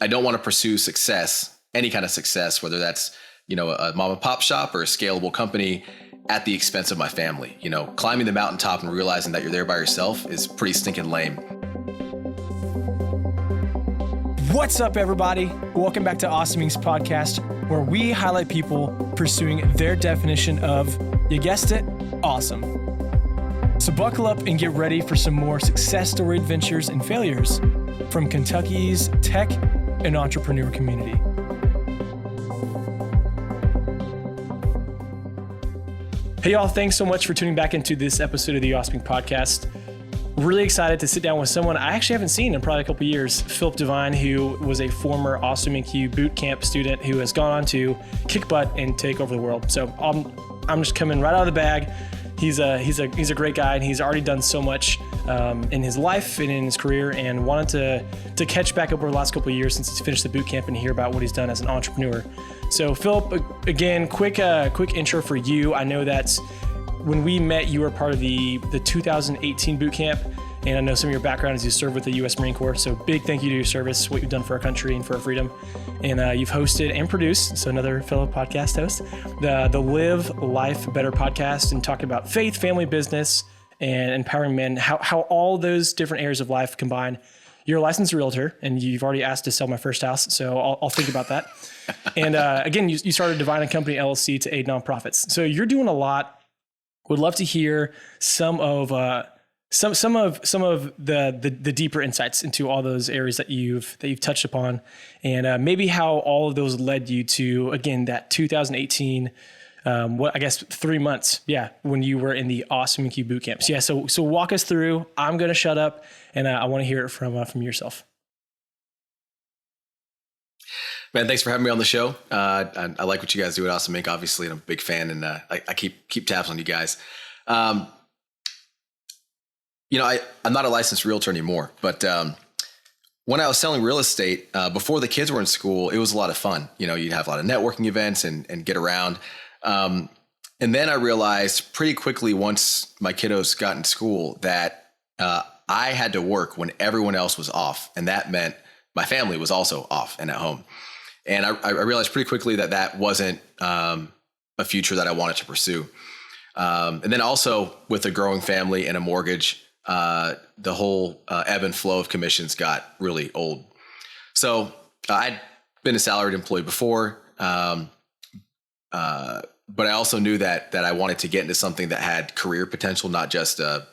I don't want to pursue success, any kind of success, whether that's, a mom and pop shop or a scalable company at the expense of my family. Climbing the mountaintop and realizing that you're there by yourself is pretty stinking lame. What's up, everybody? Welcome back to Awesome Inc.'s podcast, where we highlight people pursuing their definition of, you guessed it, awesome. So buckle up and get ready for some more success story adventures and failures from Kentucky's tech and entrepreneur community. Hey y'all, thanks so much for tuning back into this episode of the Awesome Inc. podcast. Really excited to sit down with someone I actually haven't seen in probably a couple of years, Philip Devine, who was a former Awesome Inc. boot camp student who has gone on to kick butt and take over the world. So I'm just coming right out of the bag. He's a great guy, and he's already done so much in his life and in his career, and wanted to catch back up over the last couple of years since he's finished the boot camp and hear about what he's done as an entrepreneur. So Philip, again, quick intro for you. I know that when we met, you were part of the 2018 boot camp, and I know some of your background is you served with the U.S. Marine Corps. So big thank you to your service, what you've done for our country and for our freedom. And you've hosted and produced, so another fellow podcast host, the Live Life Better podcast, and talk about faith, family, business, and empowering men, how all those different areas of life combine. You're a licensed realtor, and you've already asked to sell my first house, so I'll think about that. And again, you started Divine & Company LLC to aid nonprofits. So you're doing a lot. Would love to hear some of the deeper insights into all those areas that you've touched upon, and maybe how all of those led you to, again, that 2018. 3 months, when you were in the Awesome Inc. boot camps. So walk us through. I'm going to shut up, and I want to hear it from yourself. Man, thanks for having me on the show. I like what you guys do at Awesome Inc., obviously, and I'm a big fan, and I keep tabs on you guys. I'm not a licensed realtor anymore, but when I was selling real estate, before the kids were in school, it was a lot of fun. You'd have a lot of networking events and get around. And then I realized pretty quickly, once my kiddos got in school, that I had to work when everyone else was off. And that meant my family was also off and at home. And I realized pretty quickly that wasn't a future that I wanted to pursue. And then also with a growing family and a mortgage, the whole ebb and flow of commissions got really old. So I'd been a salaried employee before, but I also knew that I wanted to get into something that had career potential, not just a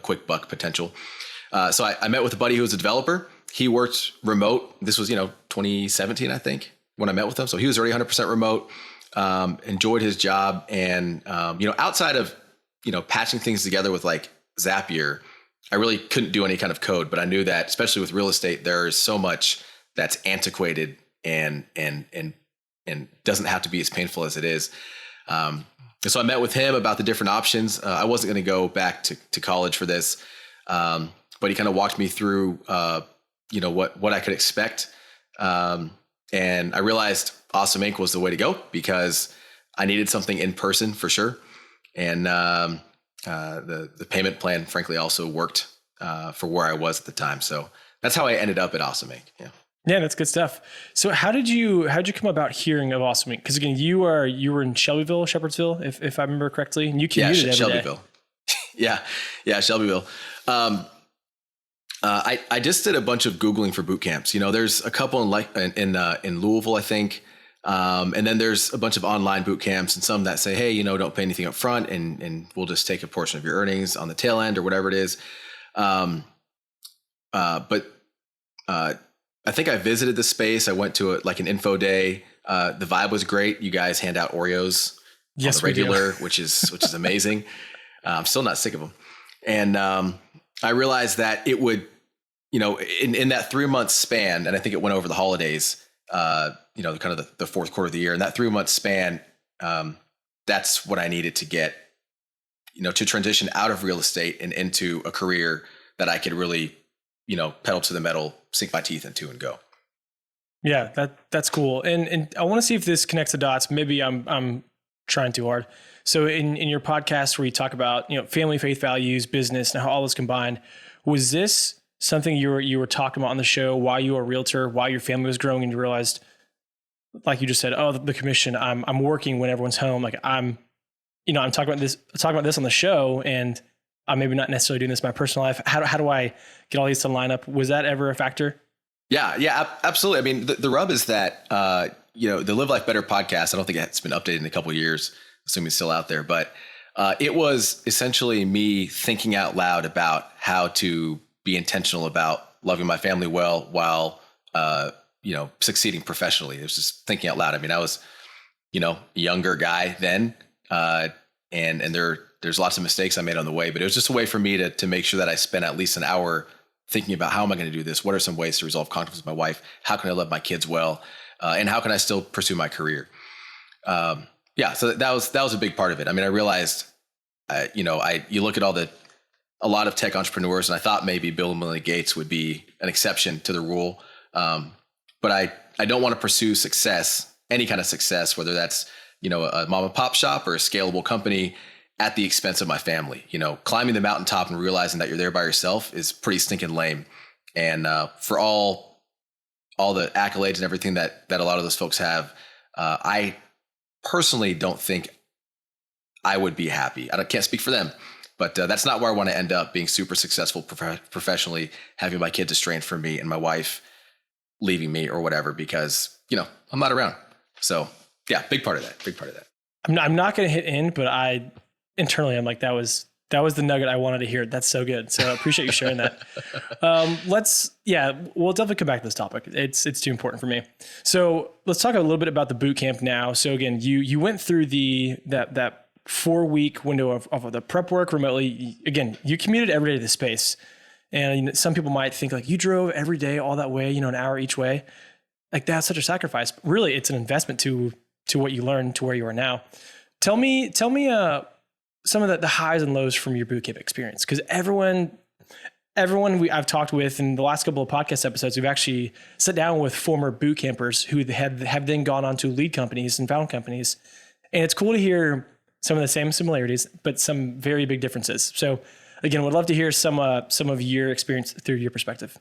quick buck potential. So I met with a buddy who was a developer. He worked remote. This was 2017, I think, when I met with him. So he was already 100% remote. Enjoyed his job, and outside of patching things together with like Zapier, I really couldn't do any kind of code. But I knew that, especially with real estate, there's so much that's antiquated and doesn't have to be as painful as it is. So I met with him about the different options. I wasn't going to go back to college for this, but he kind of walked me through, what I could expect. And I realized Awesome Inc. was the way to go because I needed something in person for sure. And the payment plan, frankly, also worked for where I was at the time. So that's how I ended up at Awesome Inc. Yeah, that's good stuff. So how did you come about hearing of Awesome Inc.? Because again, you were in Shelbyville, Shepherdsville, if I remember correctly, and you commuted every Shelbyville. day. Yeah, Shelbyville. I just did a bunch of Googling for boot camps. There's a couple in Louisville, I think. And then there's a bunch of online boot camps, and some that say, hey, don't pay anything up front, and we'll just take a portion of your earnings on the tail end or whatever it is. But I think I visited the space. I went to an info day. The vibe was great. You guys hand out Oreos on the regular, which is amazing. I'm still not sick of them. And I realized that it would, in that 3 month span, and I think it went over the holidays, kind of the fourth quarter of the year. In that 3 month span, that's what I needed to get, to transition out of real estate and into a career that I could really, pedal to the metal, sink my teeth into and go. Yeah, that's cool. And I want to see if this connects the dots. Maybe I'm trying too hard. So in your podcast where you talk about, family, faith, values, business, and how all this combined, was this something you were talking about on the show while you were a realtor, while your family was growing, and you realized, like you just said, oh, the commission, I'm working when everyone's home. Like I'm talking about this on the show, and I'm maybe not necessarily doing this in my personal life. How do I get all these to line up? Was that ever a factor? Yeah, absolutely. I mean, the rub is that, the Live Life Better podcast, I don't think it's been updated in a couple of years, assuming it's still out there, but it was essentially me thinking out loud about how to be intentional about loving my family well while, succeeding professionally. It was just thinking out loud. I mean, I was, a younger guy then, and there's lots of mistakes I made on the way, but it was just a way for me to make sure that I spent at least an hour thinking about how am I going to do this? What are some ways to resolve conflicts with my wife? How can I love my kids well? And how can I still pursue my career? So that was a big part of it. I mean, I realized, you look at a lot of tech entrepreneurs, and I thought maybe Bill and Melinda Gates would be an exception to the rule. But I don't want to pursue success, any kind of success, whether that's, a mom and pop shop or a scalable company, at the expense of my family. Climbing the mountaintop and realizing that you're there by yourself is pretty stinking lame. And for all the accolades and everything that a lot of those folks have, I personally don't think I would be happy. I can't speak for them, but that's not where I want to end up, being super successful professionally, having my kids estranged from me and my wife leaving me or whatever, because, I'm not around. So yeah, big part of that. I'm not going to hit in, but internally, I'm like, that was the nugget I wanted to hear. That's so good. So I appreciate you sharing that. We'll definitely come back to this topic. It's too important for me. So let's talk a little bit about the boot camp now. So again, you went through that 4-week window of the prep work remotely. Again, you commuted every day to the space. And some people might think like you drove every day all that way, an hour each way. Like that's such a sacrifice. Really, it's an investment to what you learned to where you are now. Tell me some of the highs and lows from your boot camp experience, because everyone I've talked with in the last couple of podcast episodes, we've actually sat down with former boot campers who have then gone on to lead companies and found companies, and it's cool to hear some of the same similarities, but some very big differences. So again, would love to hear some of your experience through your perspective.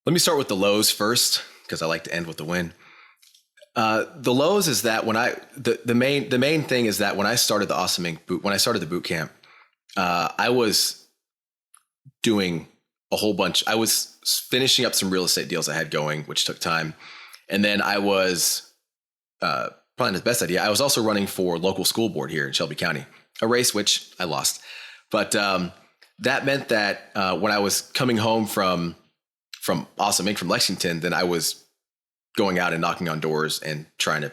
Let me start with the lows first, because I like to end with the win. The lows is that the main thing is that when I started the Awesome Inc. when I started the boot camp, I was doing a whole bunch. I was finishing up some real estate deals I had going, which took time. And then I was, probably not the best idea, I was also running for local school board here in Shelby County, a race which I lost. But that meant that when I was coming home from Awesome Inc. from Lexington, then I was going out and knocking on doors and trying to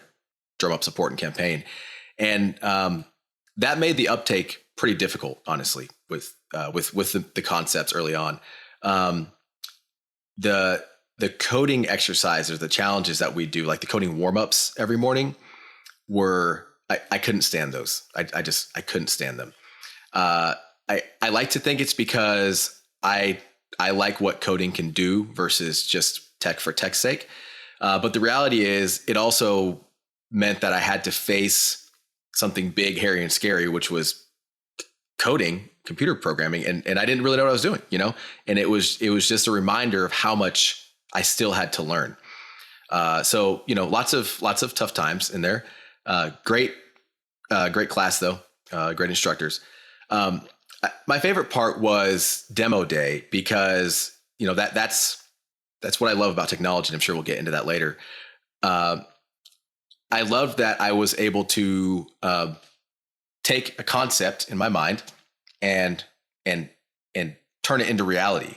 drum up support and campaign. And that made the uptake pretty difficult, honestly, with the concepts early on. The coding exercises, the challenges that we do, like the coding warm-ups every morning, I couldn't stand those. I couldn't stand them. I like to think it's because I like what coding can do versus just tech for tech's sake. But the reality is it also meant that I had to face something big, hairy, and scary, which was coding, computer programming. And I didn't really know what I was doing, and it was just a reminder of how much I still had to learn. So, lots of tough times in there. Great class though. Great instructors. My favorite part was demo day, because, that's what I love about technology. And I'm sure we'll get into that later. I loved that I was able to take a concept in my mind and turn it into reality,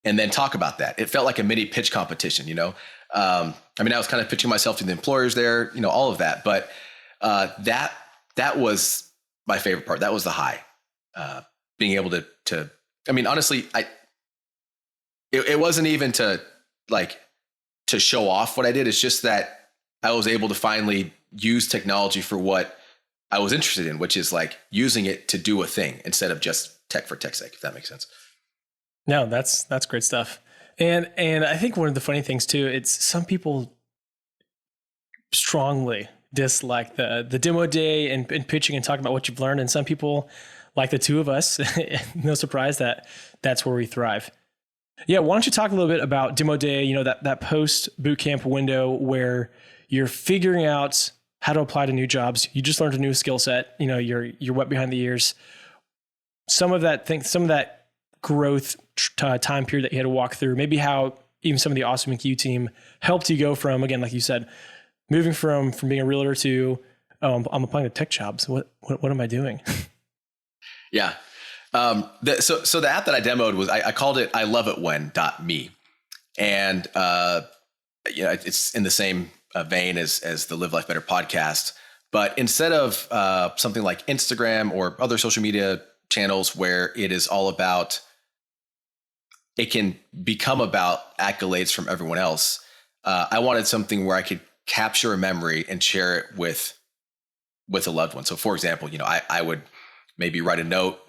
and then talk about that. It felt like a mini pitch competition, I was kind of pitching myself to the employers there, all of that. But that was my favorite part. That was the high. Being able to honestly, it wasn't even to show off what I did. It's just that I was able to finally use technology for what I was interested in, which is like using it to do a thing instead of just tech for tech's sake, if that makes sense. No, that's great stuff. And I think one of the funny things too, it's some people strongly dislike the demo day and pitching and talking about what you've learned. And some people, like the two of us, no surprise that's where we thrive. Yeah. Why don't you talk a little bit about demo day, that post boot camp window where you're figuring out how to apply to new jobs. You just learned a new skill set, you're wet behind the ears. Some of that growth time period that you had to walk through, maybe how even some of the Awesome IQ team helped you go from, again, like you said, moving from being a realtor to, I'm applying to tech jobs. What am I doing? Yeah. So the app that I demoed was, I called it iloveitwhen.me. And, it's in the same vein as the Live Life Better podcast. But instead of something like Instagram or other social media channels where it is all about, it can become about accolades from everyone else, I wanted something where I could capture a memory and share it with a loved one. So for example, I would maybe write a note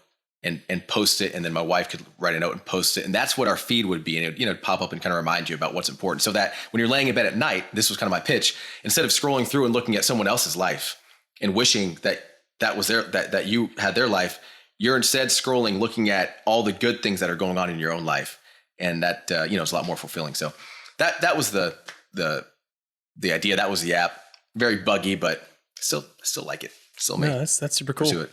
and post it, and then my wife could write a note and post it. And that's what our feed would be. And it would pop up and kind of remind you about what's important. So that when you're laying in bed at night, this was kind of my pitch, instead of scrolling through and looking at someone else's life and wishing that was that you had their life, you're instead scrolling, looking at all the good things that are going on in your own life. And that, is a lot more fulfilling. So that was the idea. That was the app. Very buggy, but still like it. Still me. No, that's super cool. Pursue it.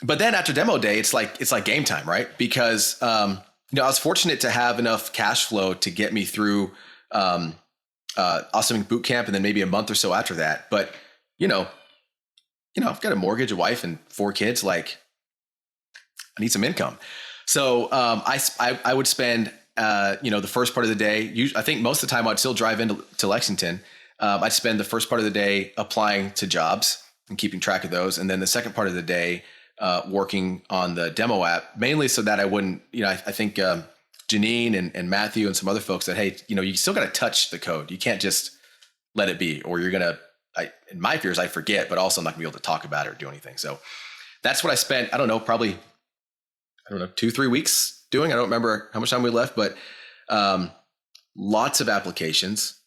But then after demo day, it's like game time, right? Because, I was fortunate to have enough cash flow to get me through, Awesome Boot Camp, and then maybe a month or so after that. But, I've got a mortgage, a wife, and 4 kids. Like, I need some income. So, I would spend, the first part of the day, I think most of the time I'd still drive into Lexington. I'd spend the first part of the day applying to jobs and keeping track of those. And then the second part of the day, working on the demo app, mainly so that I wouldn't, I think Janine and Matthew and some other folks said, hey, you still got to touch the code. You can't just let it be, or you're going to, in my fears, I forget, but also I'm not gonna be able to talk about it or do anything. So that's what I spent, probably 2-3 weeks doing. I don't remember how much time we left, but lots of applications,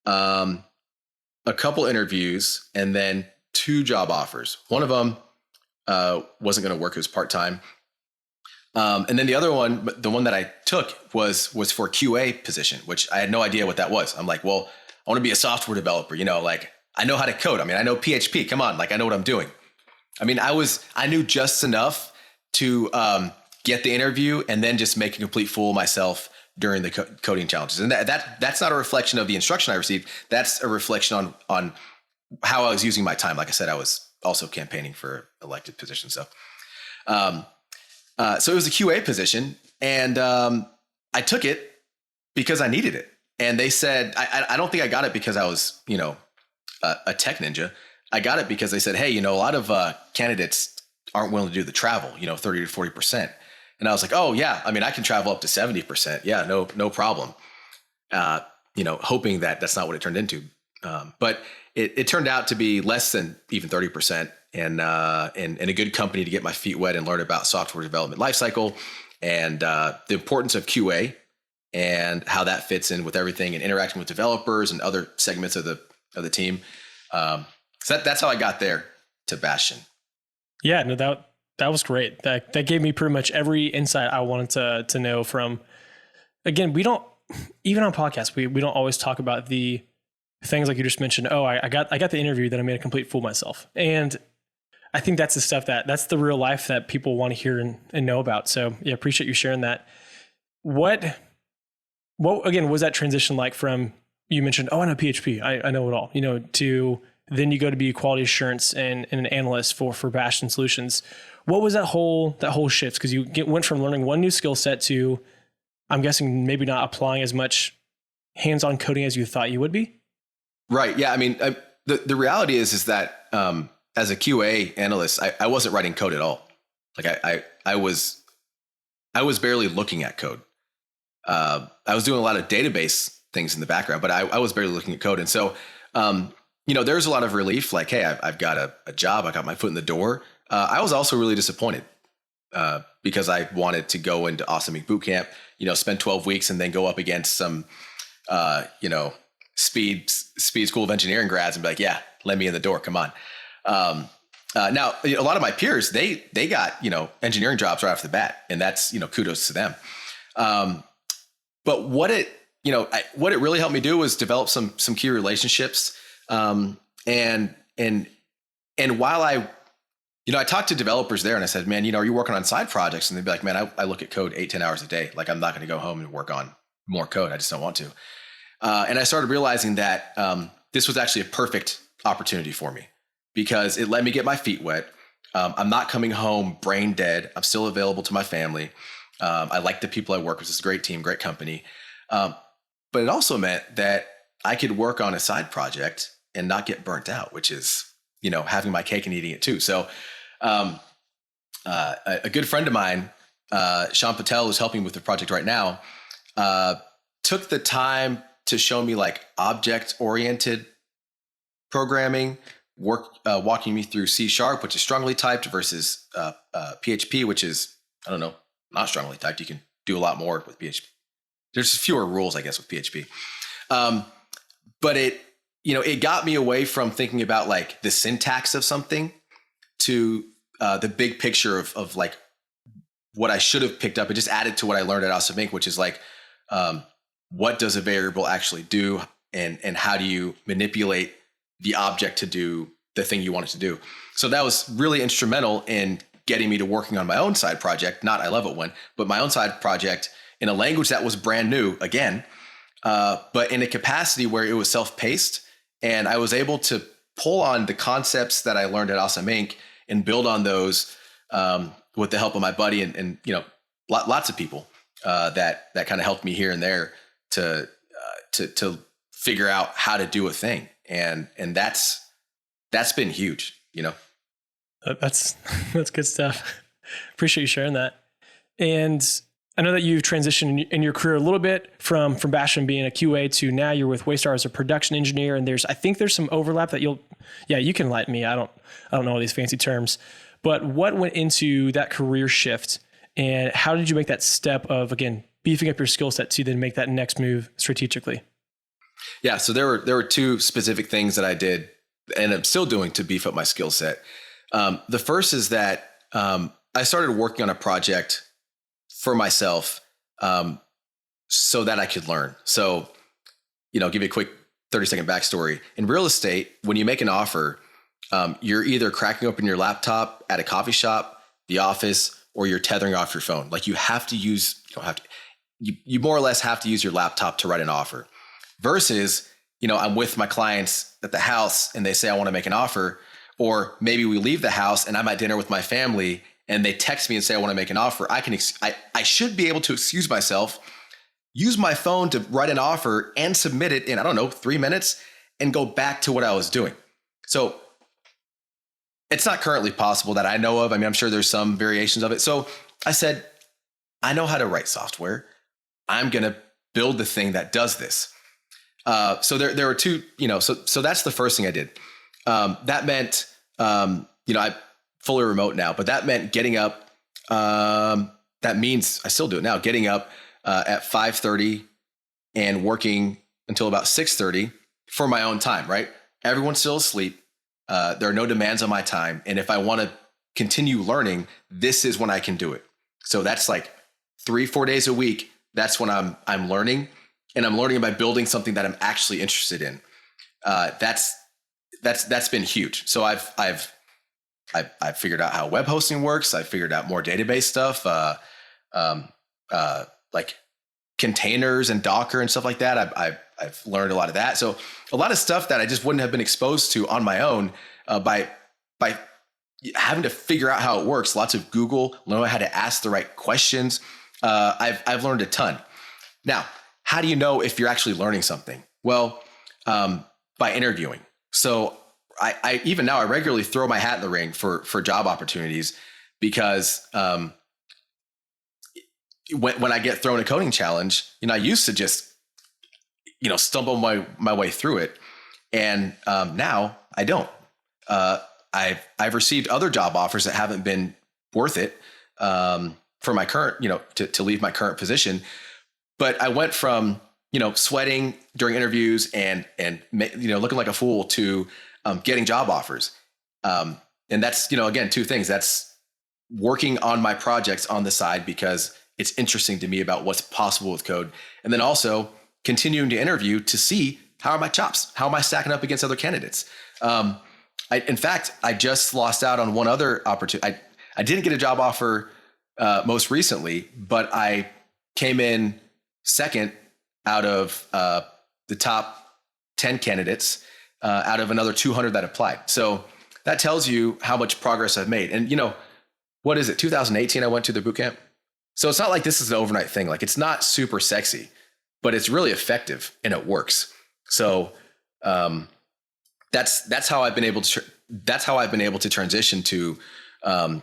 a couple interviews, and then 2 job offers. One of them wasn't going to work. It was part-time. And then the other one, the one that I took was for QA position, which I had no idea what that was. I'm like, well, I want to be a software developer, I know how to code. I know PHP, come on. I know what I'm doing. I knew just enough to get the interview and then just make a complete fool of myself during the coding challenges. And that's not a reflection of the instruction I received. That's a reflection on how I was using my time. Like I said, I was also campaigning for elected positions. So, so it was a QA position, and I took it because I needed it. And they said, I don't think I got it because I was, a tech ninja. I got it because they said, hey, a lot of candidates aren't willing to do the travel, 30 to 40%. And I was like, oh yeah, I can travel up to 70%. Yeah, no problem. Hoping that that's not what it turned into. But it turned out to be less than even 30%, and a good company to get my feet wet and learn about software development lifecycle and the importance of QA and how that fits in with everything and interacting with developers and other segments of the team. So that's how I got there to Bastion. Yeah, no, that was great. That gave me pretty much every insight I wanted to know from, again, we don't, even on podcasts, we don't always talk about the things like you just mentioned. Oh, I got the interview that I made a complete fool of myself. And I think that's the stuff that's the real life that people want to hear and know about. So yeah, appreciate you sharing that. What again, was that transition like from, you mentioned, oh, I know PHP, I know it all, to then you go to be quality assurance and an analyst for Bastion Solutions. What was that whole shift? Because you went from learning one new skill set to, I'm guessing, maybe not applying as much hands-on coding as you thought you would be. Right. Yeah. The reality is that as a QA analyst, I wasn't writing code at all. I was barely looking at code. I was doing a lot of database things in the background, but I was barely looking at code. And so, there's a lot of relief. Like, hey, I've got a job. I got my foot in the door. I was also really disappointed because I wanted to go into Awesome Boot Camp, spend 12 weeks and then go up against some, speed school of engineering grads and be like, yeah, let me in the door. Come on. Now, a lot of my peers, they got, engineering jobs right off the bat, and that's, kudos to them. But what it really helped me do was develop some key relationships. And while I talked to developers there and I said, man, are you working on side projects? And they'd be like, man, I look at code 8-10 hours a day. Like, I'm not going to go home and work on more code. I just don't want to. And I started realizing that this was actually a perfect opportunity for me because it let me get my feet wet. I'm not coming home brain dead. I'm still available to my family. I like the people I work with. It's a great team, great company. But it also meant that I could work on a side project and not get burnt out, which is, having my cake and eating it too. So a good friend of mine, Sean Patel, who's helping with the project right now, took the time to show me like object-oriented programming, walking me through C#, which is strongly typed, versus PHP, which is, I don't know, not strongly typed. You can do a lot more with PHP. There's fewer rules, I guess, with PHP. But it got me away from thinking about like the syntax of something to the big picture of like what I should have picked up and just added to what I learned at Awesome Inc., which is like, what does a variable actually do? And how do you manipulate the object to do the thing you want it to do? So that was really instrumental in getting me to working on my own side project, not I Love It When, but my own side project in a language that was brand new again, but in a capacity where it was self-paced. And I was able to pull on the concepts that I learned at Awesome Inc. and build on those with the help of my buddy and lots of people that kind of helped me here and there to figure out how to do a thing. And that's been huge, That's good stuff. Appreciate you sharing that. And I know that you've transitioned in your career a little bit from Bastion being a QA to now you're with Waystar as a production engineer. And I think there's some overlap that you can enlighten me. I don't know all these fancy terms, but what went into that career shift and how did you make that step of, again, beefing up your skill set to then make that next move strategically? Yeah. So there were two specific things that I did and I'm still doing to beef up my skill set. The first is that I started working on a project for myself so that I could learn. So, give you a quick 30-second backstory. In real estate, when you make an offer, you're either cracking open your laptop at a coffee shop, the office, or you're tethering off your phone. Like you more or less have to use your laptop to write an offer. Versus, I'm with my clients at the house and they say, I want to make an offer. Or maybe we leave the house and I'm at dinner with my family and they text me and say, I want to make an offer. I should be able to excuse myself, use my phone to write an offer and submit it in, 3 minutes and go back to what I was doing. So it's not currently possible that I know of. I mean, I'm sure there's some variations of it. So I said, I know how to write software. I'm going to build the thing that does this. So there were two, so that's the first thing I did. That meant, I fully remote now, but that meant getting up. That means I still do it now, getting up at 5:30 and working until about 6:30 for my own time, right? Everyone's still asleep. There are no demands on my time. And if I want to continue learning, this is when I can do it. So that's like 3-4 days a week. That's when I'm learning, and I'm learning by building something that I'm actually interested in. That's been huge. So I've figured out how web hosting works. I figured out more database stuff, like containers and Docker and stuff like that. I've learned a lot of that. So a lot of stuff that I just wouldn't have been exposed to on my own by having to figure out how it works. Lots of Google, learn how to ask the right questions. I've learned a ton. Now, how do you know if you're actually learning something? Well, by interviewing. So I even now I regularly throw my hat in the ring for job opportunities because when I get thrown a coding challenge, I used to just stumble my way through it, and now I don't. I've received other job offers that haven't been worth it for my current to leave my current position, but I went from sweating during interviews and looking like a fool to getting job offers. and that's, again, two things. That's working on my projects on the side because it's interesting to me about what's possible with code. And then also continuing to interview to see how are my chops? How am I stacking up against other candidates? In fact, I just lost out on one other opportunity. I didn't get a job offer most recently, but I came in second out of the top 10 candidates out of another 200 that applied. So that tells you how much progress I've made. And what is it? 2018, I went to the boot camp. So it's not like this is an overnight thing. Like, it's not super sexy, but it's really effective and it works. So that's how I've been able to transition to from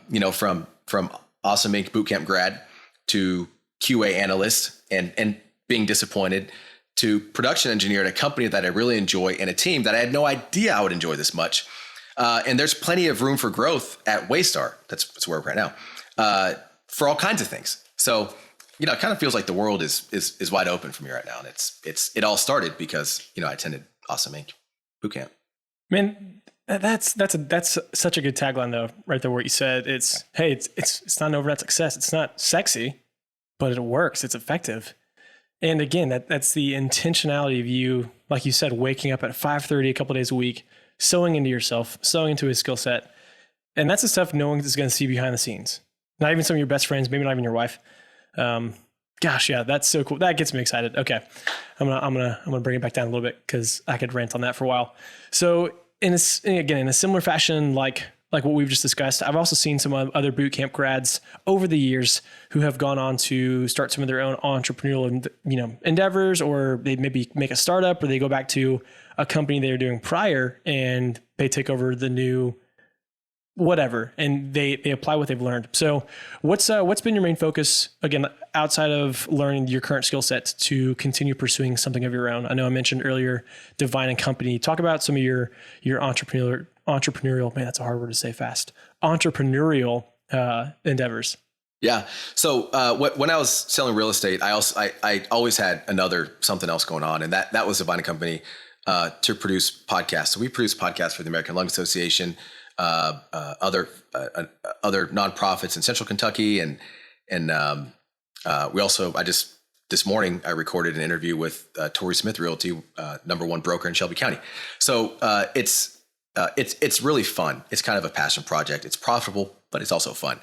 Awesome Inc. bootcamp grad to QA analyst and being disappointed to production engineer at a company that I really enjoy and a team that I had no idea I would enjoy this much. And there's plenty of room for growth at Waystar. That's where we're at now, for all kinds of things. So, it kind of feels like the world is wide open for me right now. And it all started because, I attended Awesome Inc. bootcamp. Man, that's such a good tagline though, right there, what you said. It's not an overnight success. It's not sexy, but it works. It's effective. And again, that's the intentionality of you, like you said, waking up at 5:30 a couple of days a week, sewing into yourself, sewing into a skill set. And that's the stuff no one is going to see behind the scenes. Not even some of your best friends, maybe not even your wife. Gosh, yeah, that's so cool. That gets me excited. Okay. I'm gonna bring it back down a little bit because I could rant on that for a while. So in a similar fashion, like what we've just discussed, I've also seen some other bootcamp grads over the years who have gone on to start some of their own entrepreneurial, endeavors, or they maybe make a startup, or they go back to a company they were doing prior and they take over the new whatever, and they apply what they've learned. So what's been your main focus, again, outside of learning your current skill set, to continue pursuing something of your own? I know I mentioned earlier Divine and Company. Talk about some of your entrepreneurial, man, that's a hard word to say fast, entrepreneurial endeavors. Yeah. So when I was selling real estate, I always had something else going on, and that was Divine and Company to produce podcasts. So we produce podcasts for the American Lung Association, other nonprofits in Central Kentucky, and we also, this morning I recorded an interview with Torrey Smith Realty, #1 broker in Shelby County. So it's really fun. It's kind of a passion project. It's profitable, but it's also fun.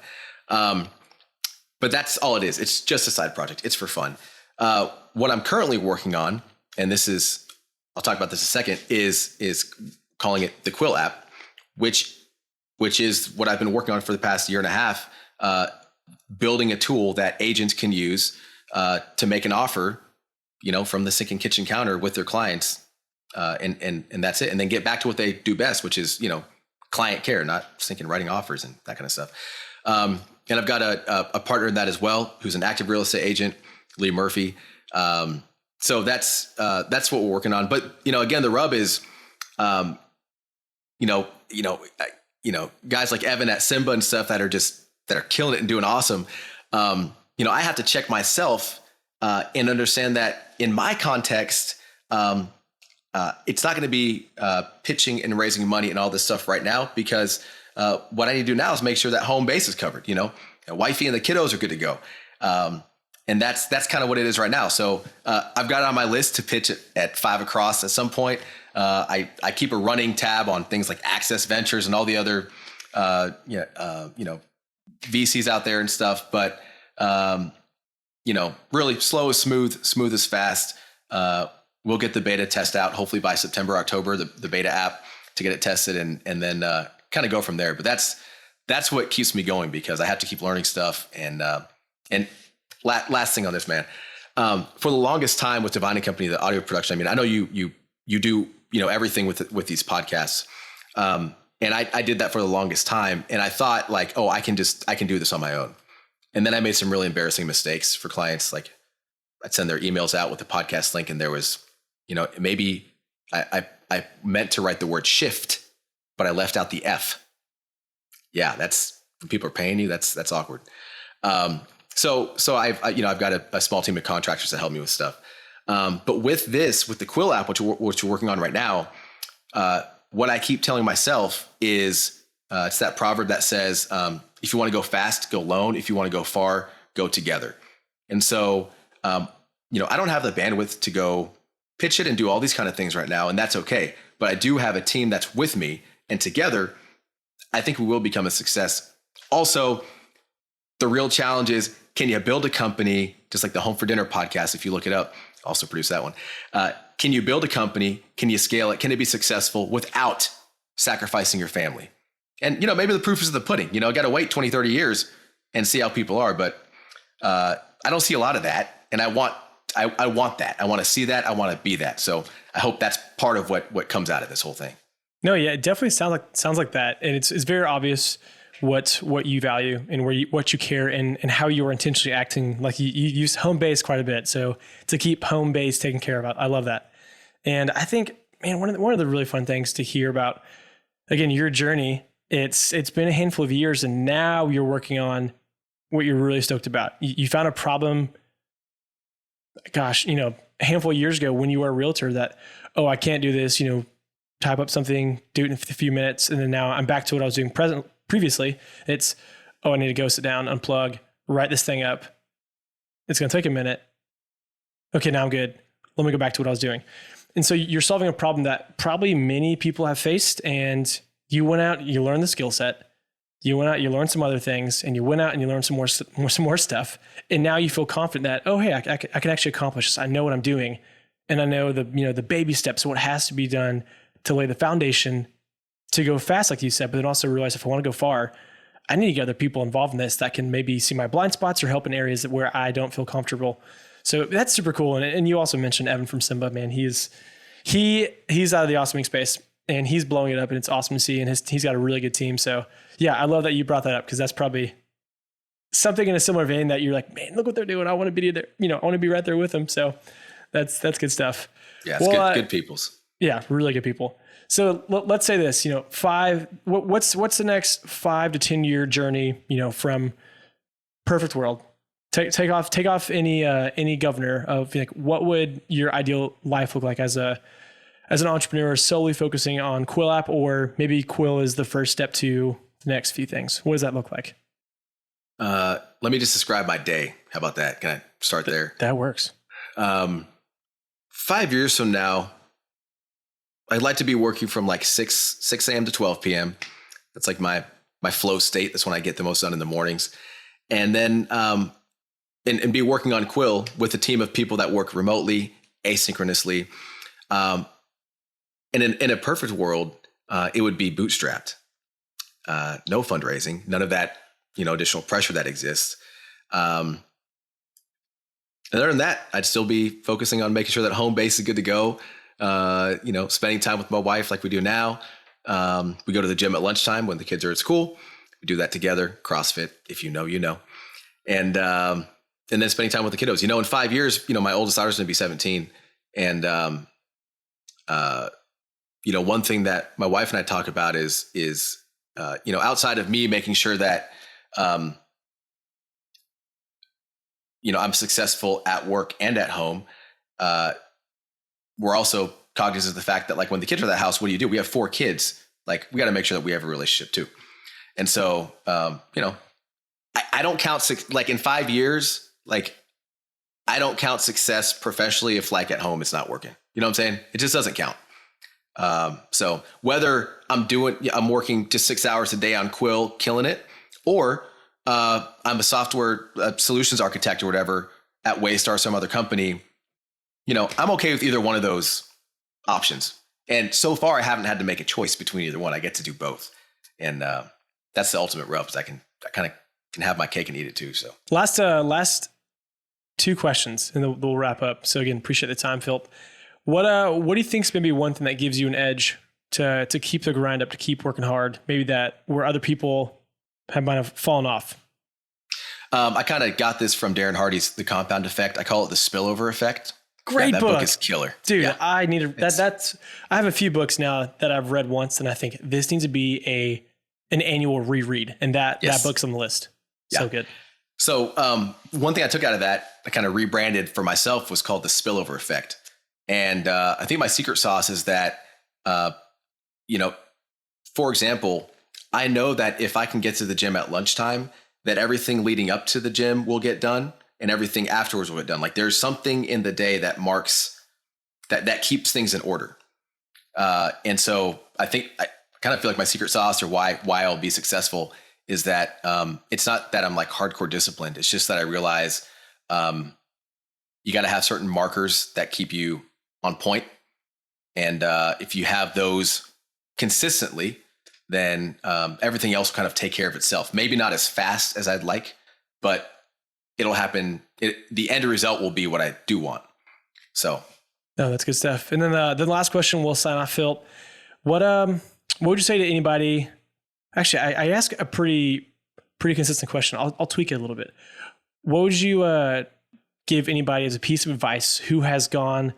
But that's all it is. It's just a side project. It's for fun. What I'm currently working on, and I'll talk about this in a second, is calling it the Quill app, which is what I've been working on for the past year and a half, building a tool that agents can use to make an offer, from the sink and kitchen counter with their clients, and that's it. And then get back to what they do best, which is, client care, not sinking writing offers and that kind of stuff. And I've got a partner in that as well, who's an active real estate agent, Lee Murphy. So that's what we're working on. But, again, the rub is, guys like Evan at Simba and stuff that are killing it and doing awesome. I have to check myself and understand that in my context, it's not going to be pitching and raising money and all this stuff right now, because what I need to do now is make sure that home base is covered. Wifey and the kiddos are good to go. And that's kind of what it is right now. So I've got it on my list to pitch it at 5 across at some point. I keep a running tab on things like Access Ventures and all the other, VCs out there and stuff. But, really slow is smooth is fast. We'll get the beta test out hopefully by September, October, the beta app, to get it tested and then kind of go from there. But that's what keeps me going, because I have to keep learning stuff. And last thing on this, man, for the longest time with Divine and Company, the audio production, I know you do, everything with these podcasts. And I did that for the longest time. And I thought like, I can do this on my own. And then I made some really embarrassing mistakes for clients. Like, I'd send their emails out with the podcast link, and there was, maybe I meant to write the word shift, but I left out the F. Yeah, that's, when people are paying you, that's awkward. So I've got a small team of contractors that help me with stuff. But with the Quill app, which we're working on right now, what I keep telling myself is It's that proverb that says, if you want to go fast, go alone. If you want to go far, go together. And so, I don't have the bandwidth to go pitch it and do all these kind of things right now. And that's okay. But I do have a team that's with me, and together, I think we will become a success. Also, the real challenge is, can you build a company, just like the Home for Dinner podcast, if you look it up, also produce that one. Can you build a company? Can you scale it? Can it be successful without sacrificing your family? And, maybe the proof is in the pudding. I got to wait 20, 30 years and see how people are. But I don't see a lot of that. And I want that. I want to see that. I want to be that. So I hope that's part of what comes out of this whole thing. No, yeah, it definitely sounds like that. And it's very obvious what you value and what you care and how you are intentionally acting. Like you use home base quite a bit. So to keep home base taken care of, I love that. And I think, man, one of the really fun things to hear about, again, your journey, it's been a handful of years and now you're working on what you're really stoked about. You found a problem, gosh, a handful of years ago when you were a realtor that, oh, I can't do this, type up something, do it in a few minutes. And then now I'm back to what I was doing previously. It's, oh, I need to go sit down, unplug, write this thing up. It's going to take a minute. Okay, now I'm good. Let me go back to what I was doing. And so you're solving a problem that probably many people have faced, and you went out, you learned the skill set. You went out, you learned some other things, and you went out and you learned some more stuff. And now you feel confident that, oh, hey, I can actually accomplish this. I know what I'm doing. And I know the baby steps, what has to be done to lay the foundation to go fast, like you said, but then also realize if I want to go far, I need to get other people involved in this that can maybe see my blind spots or help in areas where I don't feel comfortable. So that's super cool. And you also mentioned Evan from Simba, man. He's out of the awesoming space and he's blowing it up, and it's awesome to see. And he's got a really good team. So yeah, I love that you brought that up, because that's probably something in a similar vein that you're like, man, look what they're doing. I want to be there. I want to be right there with them. So that's good stuff. Yeah, it's good peoples. Yeah, really good people. So let's say this, what's the next 5 to 10 year journey, from perfect world? Take off any governor of like, what would your ideal life look like as an entrepreneur solely focusing on Quill app, or maybe Quill is the first step to the next few things? What does that look like? Let me just describe my day. How about that? Can I start there? That works. 5 years from now, I'd like to be working from like 6 a.m. to 12 p.m. That's like my flow state. That's when I get the most done in the mornings. And then and be working on Quill with a team of people that work remotely, asynchronously. And in a perfect world, it would be bootstrapped. No fundraising, none of that, additional pressure that exists. And other than that, I'd still be focusing on making sure that home base is good to go. Spending time with my wife like we do now. We go to the gym at lunchtime when the kids are at school. We do that together. CrossFit, if you know, you know. And then spending time with the kiddos. In 5 years, my oldest daughter's going to be 17. And, one thing that my wife and I talk about is outside of me making sure that, I'm successful at work and at home, we're also cognizant of the fact that, like, when the kids are at the house, what do? We have 4 kids. Like, we got to make sure that we have a relationship too. And so, I don't count like in 5 years, like I don't count success professionally if like at home it's not working. You know what I'm saying? It just doesn't count. So whether I'm working just 6 hours a day on Quill, killing it, or I'm a software solutions architect or whatever at Waystar, some other company, I'm okay with either one of those options. And so far, I haven't had to make a choice between either one. I get to do both. And that's the ultimate rub, is I kind of can have my cake and eat it too. So last 2 questions, and then we'll wrap up. So again, appreciate the time, Phil. What do you think is maybe one thing that gives you an edge to keep the grind up, to keep working hard, maybe that where other people might have fallen off? I kind of got this from Darren Hardy's The Compound Effect. I call it the spillover effect. Great that book is killer. Dude, yeah. I need to, I have a few books now that I've read once, and I think this needs to be an annual reread, and that book's on the list. Yeah. So good. So one thing I took out of that, I kind of rebranded for myself, was called the spillover effect. And I think my secret sauce is that, for example, I know that if I can get to the gym at lunchtime, that everything leading up to the gym will get done and everything afterwards will get done. Like there's something in the day that marks that keeps things in order. And so I think I kind of feel like my secret sauce or why I'll be successful is that it's not that I'm like hardcore disciplined. It's just that I realize you got to have certain markers that keep you on point. And if you have those consistently, then everything else will kind of take care of itself. Maybe not as fast as I'd like, but it'll happen. The end result will be what I do want. So. No, that's good stuff. And then the last question we'll sign off, Phil. What would you say to anybody? Actually, I ask a pretty consistent question. I'll tweak it a little bit. What would you give anybody as a piece of advice who has gone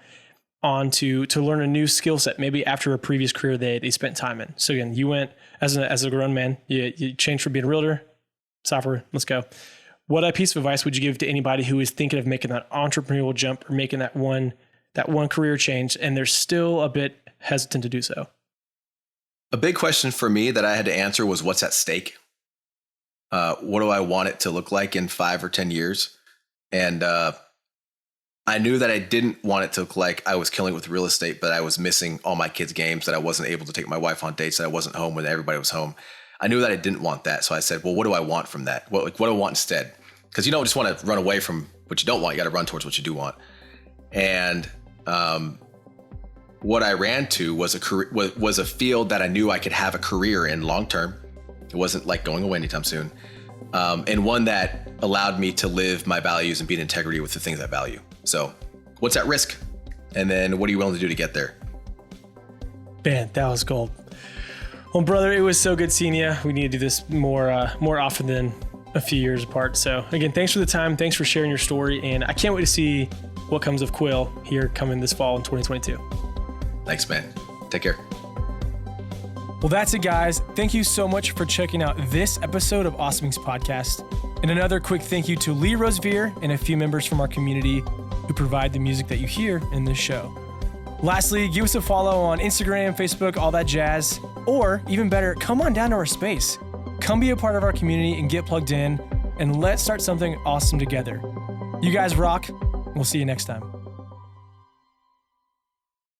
on to learn a new skill set, maybe after a previous career they spent time in? So again, you went as a grown man, you changed from being a realtor, software, let's go. What piece of advice would you give to anybody who is thinking of making that entrepreneurial jump or making that one career change, and they're still a bit hesitant to do so? A big question for me that I had to answer was what's at stake? What do I want it to look like in 5 or 10 years? And I knew that I didn't want it to look like I was killing with real estate, but I was missing all my kids' games, that I wasn't able to take my wife on dates, that I wasn't home when everybody was home. I knew that I didn't want that. So I said, well, what do I want from that? What do I want instead? Because you don't just want to run away from what you don't want. You got to run towards what you do want. And what I ran to was a field that I knew I could have a career in long term. It wasn't like going away anytime soon. And one that allowed me to live my values and be in integrity with the things I value. So what's at risk? And then what are you willing to do to get there? Man, that was gold. Well, brother, it was so good seeing you. We need to do this more often than a few years apart. So again, thanks for the time. Thanks for sharing your story. And I can't wait to see what comes of Quill here coming this fall in 2022. Thanks, man. Take care. Well, that's it, guys. Thank you so much for checking out this episode of Awesome Inc. Podcast. And another quick thank you to Lee Rosevere and a few members from our community who provide the music that you hear in this show. Lastly, give us a follow on Instagram, Facebook, all that jazz. Or even better, come on down to our space. Come be a part of our community and get plugged in, and let's start something awesome together. You guys rock. We'll see you next time.